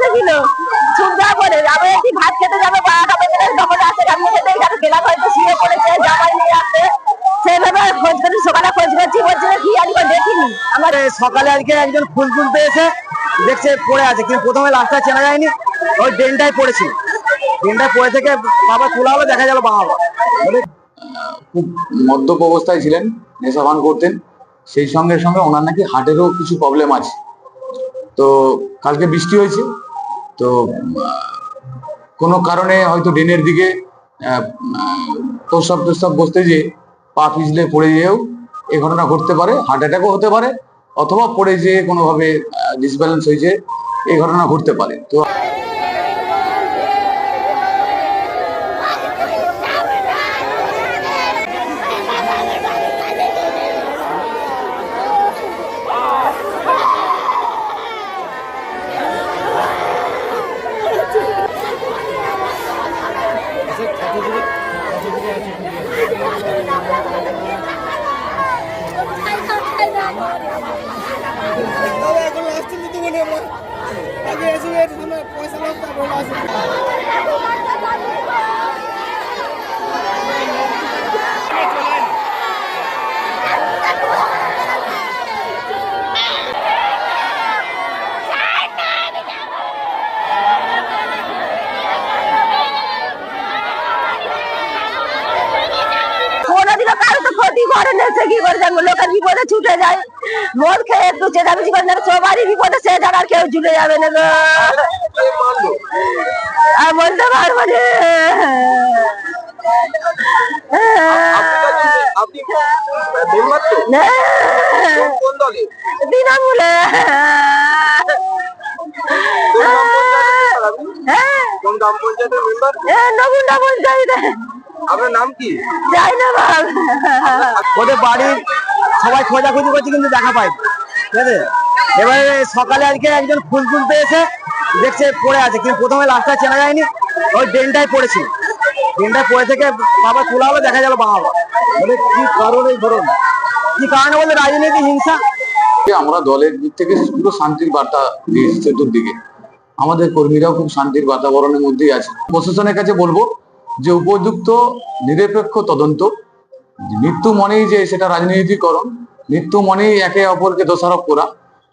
এসেছিল সুবিধা করে আমি একটি ভাত খেতে যাবে যখন আসে আমি খেতে এখানে গেলাম হয়তো শুয়ে পড়েছে জামাই নিয়ে আসতে সেভাবে খোঁজ করি সকালে খোঁজ করছি বলছে কি আমি দেখিনি। আমার সকালে আজকে একজন ফুল তুলতে এসে দেখছে পড়ে আছে, কিন্তু প্রথমে লাশটা চেনা যায়নি, ওই ড্রেনটায় পড়েছিল। ড্রেনটায় পড়ে থেকে বাবা তোলা হলো, দেখা গেল বাবা খুব মদ্যপ অবস্থায় ছিলেন, নেশা পান করতেন। সেই সঙ্গে সঙ্গে ওনার নাকি হার্টেরও কিছু প্রবলেম আছে। তো কালকে বৃষ্টি হয়েছে, তো কোনো কারণে হয়তো ড্রেনের দিকে প্রস্রাব বসতে যে পা পিছলে পড়ে যেয়েও এই ঘটনা ঘটতে পারে। হার্ট অ্যাটাকও হতে পারে, অথবা পড়ে যেয়ে কোনোভাবে ডিসব্যালেন্স হয়েছে, এই ঘটনা ঘটতে পারে। তো ক্ষতি করে নেছে কি করে জানবো, লোকের বিপদে ছুটে যায়, মদ খেয়ে একটু চেঁচামেচি করে সবারই বিপদে সে জানার কেউ ঝুলে যাবে না গো। আর বলতে পারবো না। তৃণমূলে আপনার নাম কি? যাই না বাবা, ওদের বাড়ির সবাই খোঁজাখুঁজি করছে কিন্তু দেখা পায়, ঠিক আছে। এবারে সকালে আজকে একজন ফুল তুলতে এসে দেখছে পড়ে আছে, কিন্তু প্রথমে লাশটা চেনা যায়নি, ওই ড্রেনটায় পড়েছিল। ড্রেনটায় পড়ে থেকে বাবা তোলা হলো, দেখা গেল বাবা বলে কি কারণে ধরুন কি কারণে বলে রাজনীতি হিংসা। আমরা দলের দিক থেকে পুরো শান্তির বার্তা দিয়েছি চতুর্দিকে, আমাদের কর্মীরাও খুব শান্তির বাতাবরণের মধ্যেই আছে। প্রশাসনের কাছে বলবো যে উপযুক্ত নিরপেক্ষ তদন্ত, মৃত্যু মনেই যে সেটা রাজনীতিকরণ, মৃত্যু মনেই একে অপরকে দোষারোপ করা,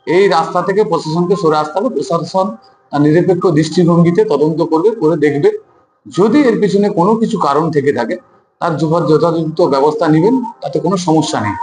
এই রাস্তা থেকে প্রশাসনকে সরে আসতে হবে। প্রশাসন তার নিরপেক্ষ দৃষ্টিভঙ্গিতে তদন্ত করবে, করে দেখবে, যদি এর পিছনে কোনো কিছু কারণ থেকে থাকে তার যথাযথ ব্যবস্থা নেবেন, তাতে কোনো সমস্যা নেই।